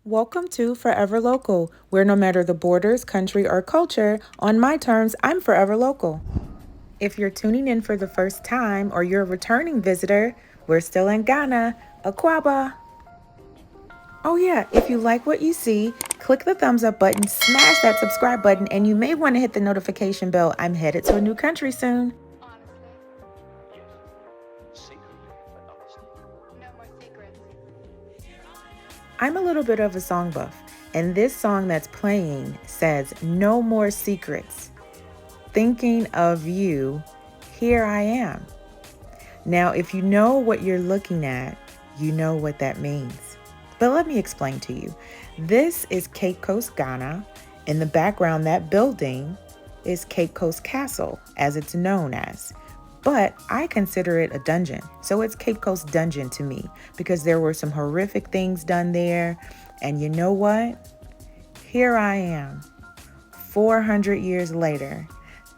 Welcome to Forever Local, where no matter the borders, country, or culture, on my terms, I'm forever local. If you're tuning in for the first time or you're a returning visitor, we're still in Ghana, Akwaba. Oh, yeah, if you like what you see, click the thumbs up button, smash that subscribe button, and you may want to hit the notification bell. I'm headed to a new country soon. I'm a little bit of a song buff, and this song that's playing says, "No more secrets. Thinking of you, here I am." Now, if you know what you're looking at, you know what that means. But let me explain to you. This is Cape Coast, Ghana. In the background, that building is Cape Coast Castle, as it's known as. But I consider it a dungeon. So it's Cape Coast Dungeon to me because there were some horrific things done there. And you know what? Here I am, 400 years later,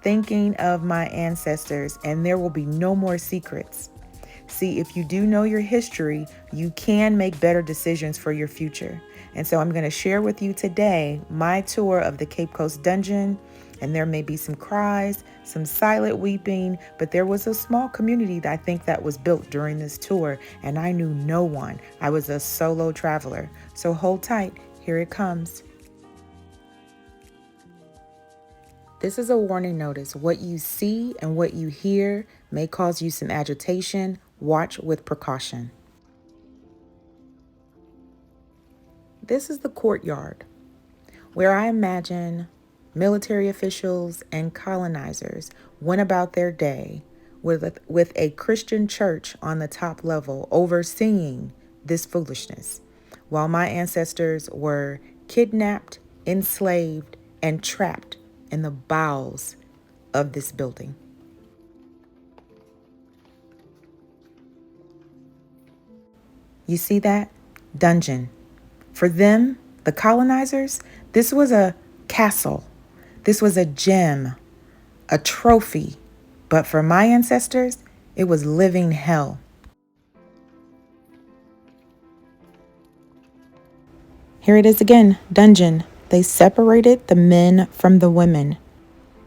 thinking of my ancestors, and there will be no more secrets. See, if you do know your history, you can make better decisions for your future. And so I'm going to share with you today my tour of the Cape Coast Dungeon. And there may be some cries, some silent weeping, but there was a small community that I think that was built during this tour, and I knew no one. I was a solo traveler. So hold tight, here it comes. This is a warning notice. What you see and what you hear may cause you some agitation. Watch with precaution. This is the courtyard, where I imagine military officials and colonizers went about their day with a Christian church on the top level overseeing this foolishness, while my ancestors were kidnapped, enslaved, and trapped in the bowels of this building. You see that? Dungeon. For them, the colonizers, this was a castle. This was a gem, a trophy. But for my ancestors, it was living hell. Here it is again, dungeon. They separated the men from the women.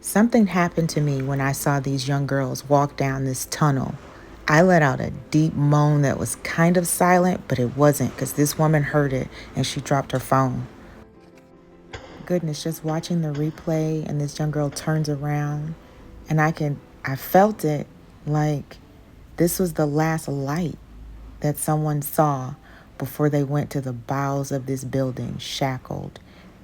Something happened to me when I saw these young girls walk down this tunnel. I let out a deep moan that was kind of silent, but it wasn't because this woman heard it and she dropped her phone. Goodness, just watching the replay and this young girl turns around and I felt it like this was the last light that someone saw before they went to the bowels of this building, shackled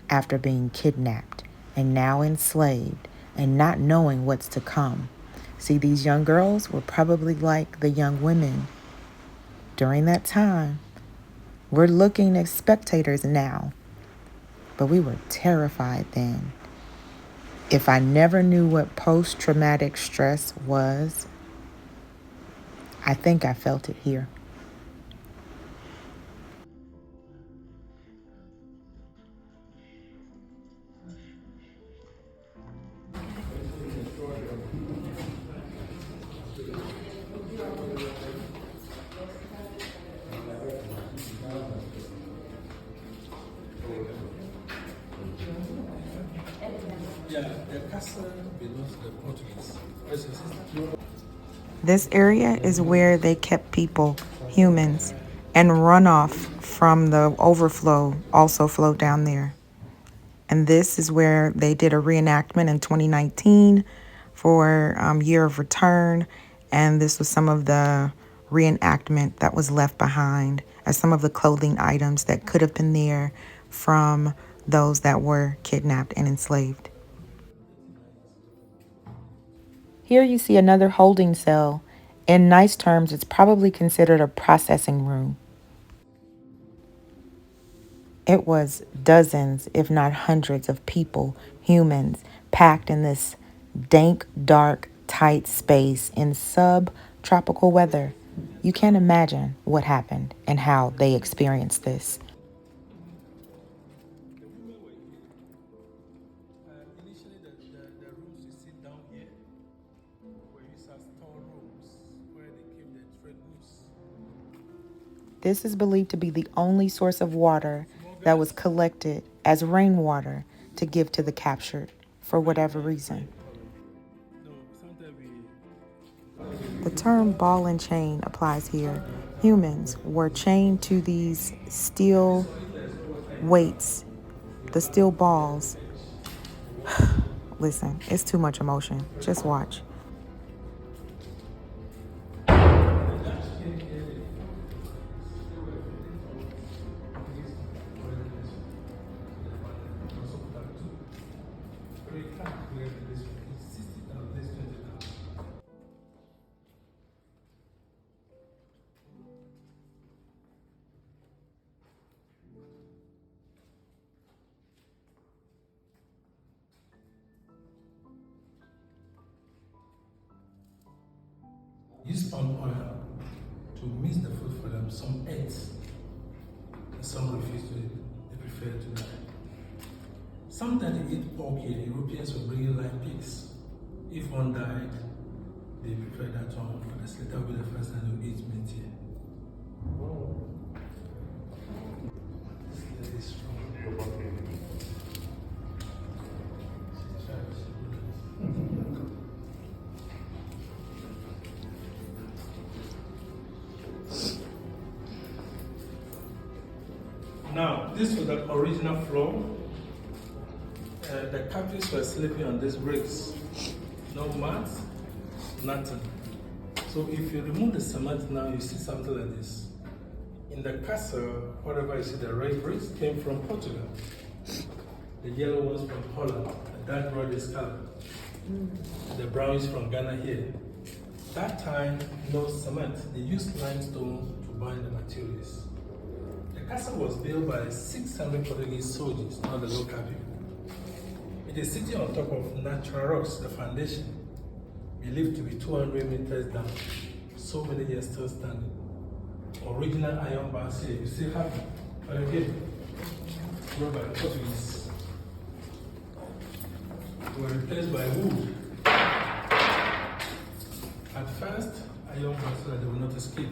after being kidnapped and now enslaved and not knowing what's to come. See, these young girls were probably like the young women during that time. We're looking as spectators now, but we were terrified then. If I never knew what post-traumatic stress was, I think I felt it here. Yeah, the castle belongs to the Portuguese. This area is where they kept people, humans, and runoff from the overflow also flowed down there. And this is where they did a reenactment in 2019 for Year of Return. And this was some of the reenactment that was left behind as some of the clothing items that could have been there from those that were kidnapped and enslaved. Here you see another holding cell. In nice terms, it's probably considered a processing room. It was dozens, if not hundreds, of people, humans, packed in this dank, dark, tight space in subtropical weather. You can't imagine what happened and how they experienced this. Initially, the rooms you see down here were used as storerooms where they keep the trade goods. This is believed to be the only source of water that was collected as rainwater to give to the captured for whatever reason. The term ball and chain applies here. Humans were chained to these steel weights, the steel balls. Listen, it's too much emotion. Just watch. Use palm oil to mix the food for them. Some ate, and some refuse to eat. They prefer to die. Sometimes they eat pork here. Europeans will bring in live pigs. If one died, they prefer that one for the slaughter. That will be the first time they eat meat here. This is from Now, this was the original floor. The captives were sleeping on these bricks. No mats, nothing. So if you remove the cement now, you see something like this. In the castle, whatever you see, the red bricks came from Portugal. The yellow ones from Holland. The dark red is color. The brown is from Ghana here. That time, no cement. They used limestone to bind the materials. The castle was built by 600 Portuguese soldiers, not the local people. It is sitting on top of natural rocks, the foundation, believed to be 200 meters down. So many years still standing. Original iron bars here, you still have it. But again, brought by the Portuguese. They were replaced by wood. At first, iron bars so that they will not escape.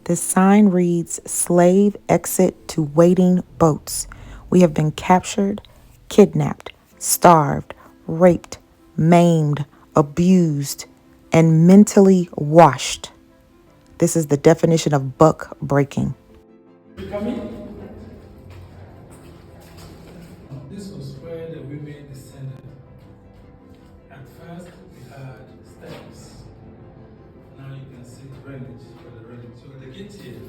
This sign reads, "Slave exit to waiting boats. We have been captured, kidnapped, starved, raped, maimed, abused, and mentally washed." This is the definition of buck breaking. This was where the women descended. At first, we had steps. Now you can see drainage for the drainage. So the gate here, it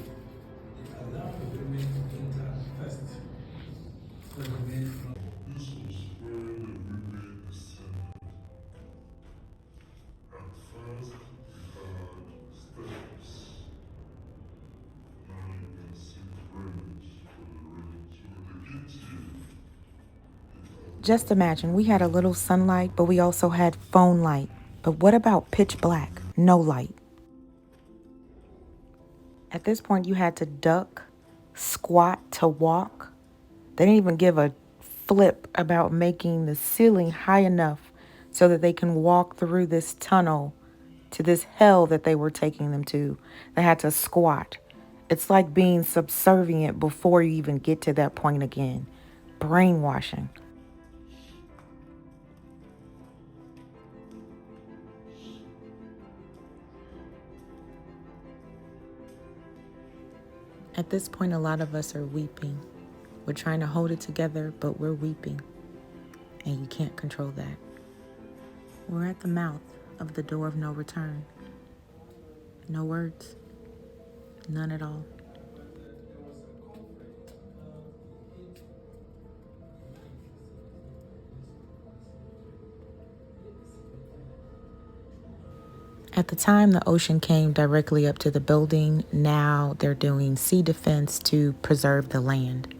allowed the women to enter first. So the men from This was where the women descended. At first, we had steps. Now you can see drainage for the rain. So the gate here, Just imagine, we had a little sunlight, but we also had phone light. But what about pitch black? No light. At this point, you had to duck, squat to walk. They didn't even give a flip about making the ceiling high enough so that they can walk through this tunnel to this hell that they were taking them to. They had to squat. It's like being subservient before you even get to that point again. Brainwashing. At this point, a lot of us are weeping. We're trying to hold it together, but we're weeping. And you can't control that. We're at the mouth of the door of no return. No words. None at all. At the time, the ocean came directly up to the building. Now they're doing sea defense to preserve the land.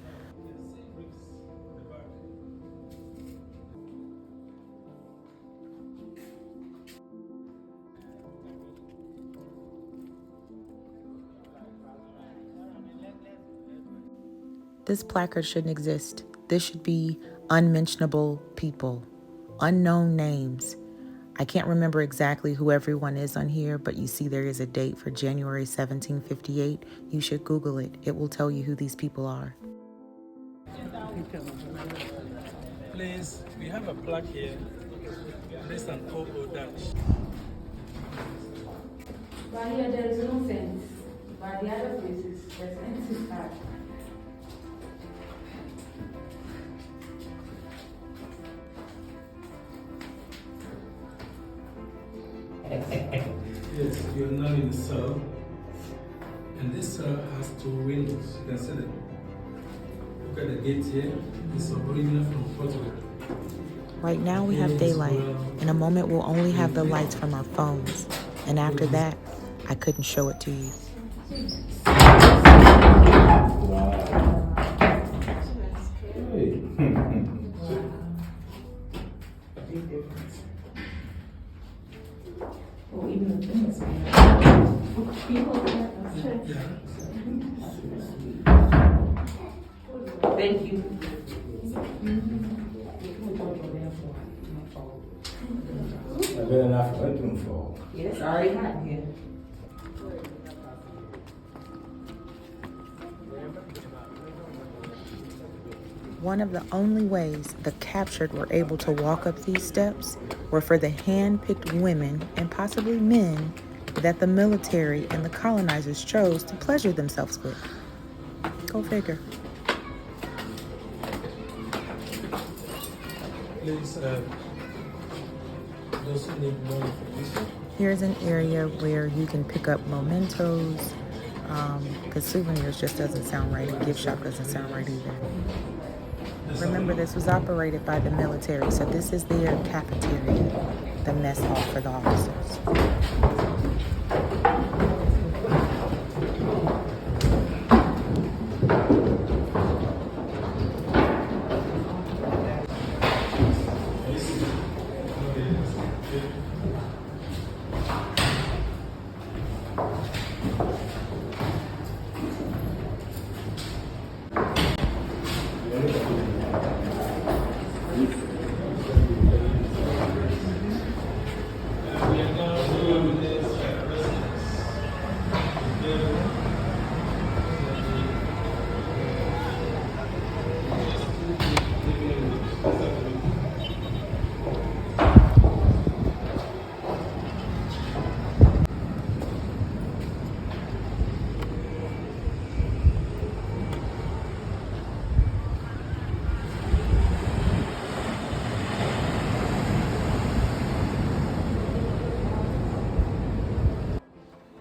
This placard shouldn't exist. This should be unmentionable people. unknown names. I can't remember exactly who everyone is on here, but you see there is a date for January 1758. You should Google it. It will tell you who these people are. Please, we have a plaque here. This is an old Dutch. But here there is no fence. But the other places, there's empty park. Yes, you're now in the cell. And this cell has 2 windows. You can see them. Look at the gate here. It's original from Portugal. Right now we have daylight. In a moment we'll only have the lights from our phones. And after that, I couldn't show it to you. Big difference. Oh, even the thing is Thank you. I better not let them fall. Yes, already hot here. One of the only ways the captured were able to walk up these steps were for the hand-picked women and possibly men that the military and the colonizers chose to pleasure themselves with. Go figure. Please, those who need more information. Here's an area where you can pick up mementos, because souvenirs just doesn't sound right, and gift shop doesn't sound right either. Remember, this was operated by the military, so this is their cafeteria, the mess hall for the officers.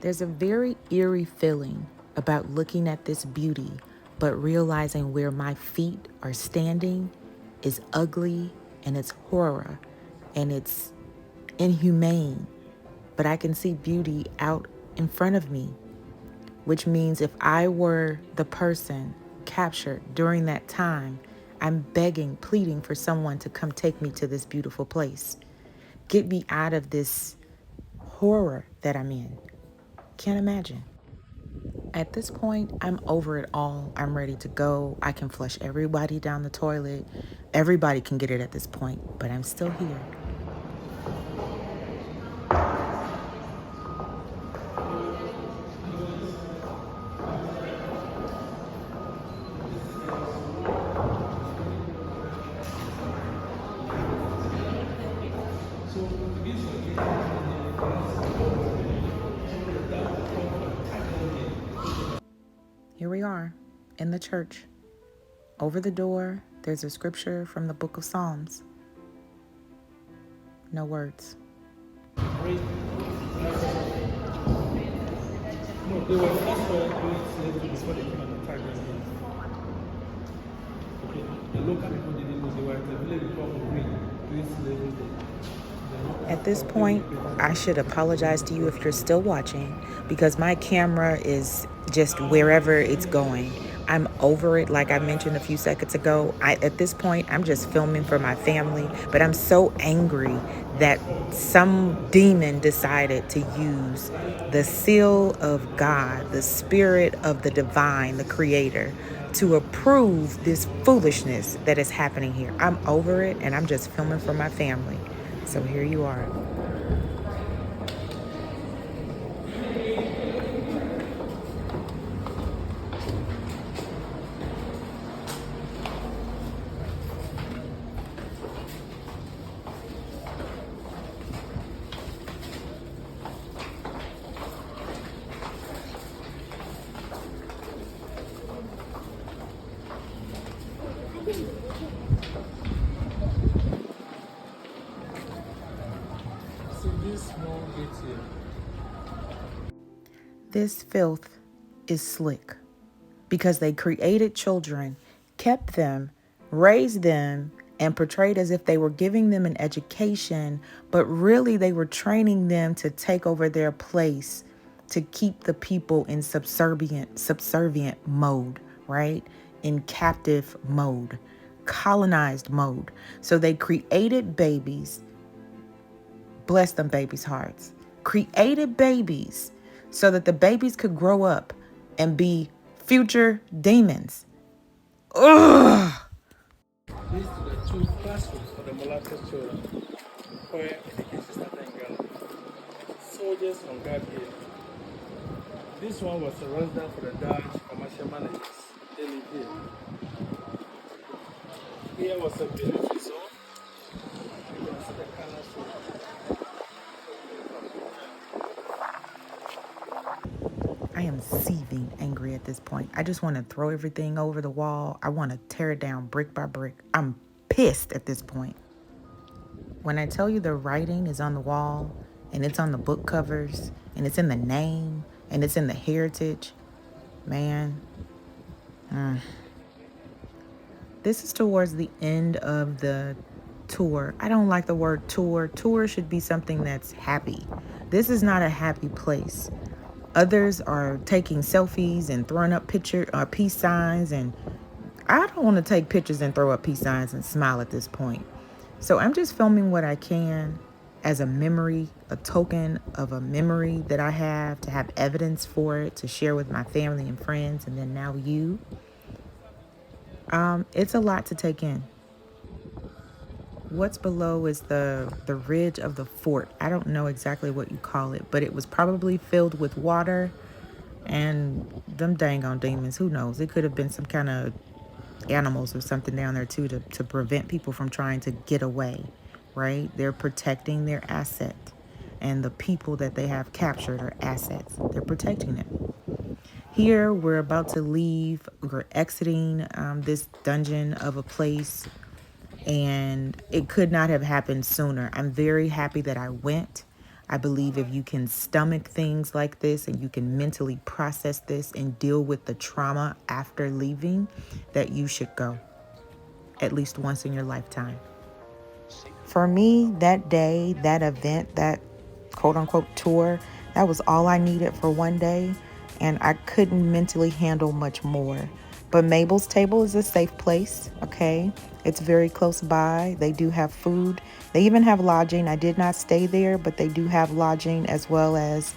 There's a very eerie feeling about looking at this beauty, but realizing where my feet are standing is ugly and it's horror and it's inhumane. But I can see beauty out in front of me, which means if I were the person captured during that time, I'm begging, pleading for someone to come take me to this beautiful place. Get me out of this horror that I'm in. Can't imagine. At this point, I'm over it all. I'm ready to go. I can flush everybody down the toilet. Everybody can get it at this point, but I'm still here. Here we are in the church. Over the door, there's a scripture from the book of Psalms. No words. No, they were first doing slavery before they came and attacked us. Okay, the local people didn't know they were at the village before doing slavery. At this point, I should apologize to you if you're still watching, because my camera is just wherever it's going. I'm over it, like I mentioned a few seconds ago. At this point, I'm just filming for my family, but I'm so angry that some demon decided to use the seal of God, the spirit of the divine, the creator, to approve this foolishness that is happening here. I'm over it, and I'm just filming for my family. So here you are. See this small gate here. This filth is slick because they created children, kept them, raised them, and portrayed as if they were giving them an education, but really they were training them to take over their place, to keep the people in subservient mode, right? In captive mode, colonized mode. So they created babies, bless them babies' hearts, created babies so that the babies could grow up and be future demons. Ugh. These are the two classrooms for the mulatto children where education started in Ghana. Soldiers from guard here. This one was a residence for the Dutch commercial managers. They live here. Here was a military zone. You can see the canal zone. I am seething angry at this point. I just want to throw everything over the wall. I want to tear it down brick by brick. I'm pissed at this point. When I tell you the writing is on the wall, and it's on the book covers, and it's in the name, and it's in the heritage, man. This is towards the end of the tour. I don't like the word tour. Tour should be something that's happy. This is not a happy place. Others are taking selfies and throwing up peace signs, and I don't want to take pictures and throw up peace signs and smile at this point. So I'm just filming what I can as a memory, a token of a memory that I have, to have evidence for it, to share with my family and friends, and then now you. It's a lot to take in. What's below is the ridge of the fort. I don't know exactly what you call it, but it was probably filled with water, and them dang on demons, who knows? It could have been some kind of animals or something down there too, to prevent people from trying to get away, right? They're protecting their asset, and the people that they have captured are assets. They're protecting it. Here, we're about to leave. We're exiting this dungeon of a place, and it could not have happened sooner. I'm very happy that I went. I believe if you can stomach things like this and you can mentally process this and deal with the trauma after leaving, that you should go at least once in your lifetime. For me, that day, that event, that quote unquote tour, that was all I needed for one day, and I couldn't mentally handle much more. But Mabel's Table is a safe place, okay? It's very close by. They do have food. They even have lodging. I did not stay there, but they do have lodging as well as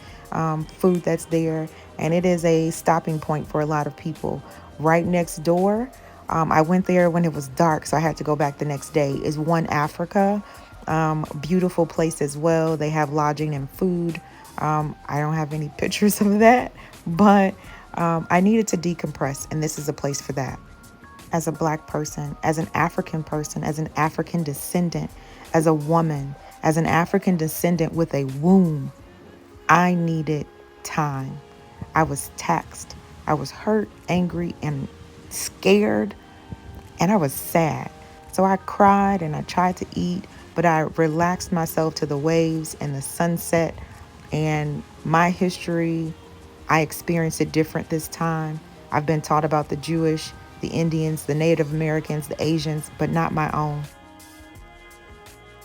food that's there. And it is a stopping point for a lot of people. Right next door, I went there when it was dark, so I had to go back the next day, is One Africa. Beautiful place as well. They have lodging and food. I don't have any pictures of that, but I needed to decompress, and this is a place for that. As a Black person, as an African person, as an African descendant, as a woman, as an African descendant with a womb, I needed time. I was taxed. I was hurt, angry, and scared, and I was sad. So I cried and I tried to eat, but I relaxed myself to the waves and the sunset and my history. I experienced it different this time. I've been taught about the Jewish, the Indians, the Native Americans, the Asians, but not my own.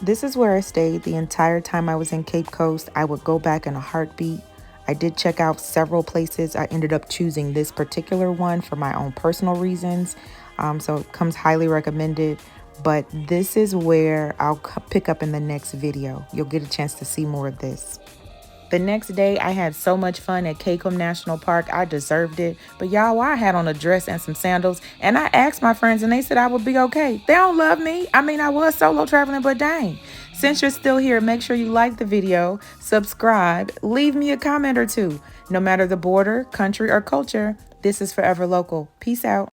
This is where I stayed the entire time I was in Cape Coast. I would go back in a heartbeat. I did check out several places. I ended up choosing this particular one for my own personal reasons. So it comes highly recommended. But this is where I'll pick up in the next video. You'll get a chance to see more of this. The next day, I had so much fun at Caicum National Park. I deserved it. But y'all, I had on a dress and some sandals, and I asked my friends, and they said I would be okay. They don't love me. I mean, I was solo traveling, but dang. Since you're still here, make sure you like the video, subscribe, leave me a comment or two. No matter the border, country, or culture, this is Forever Local. Peace out.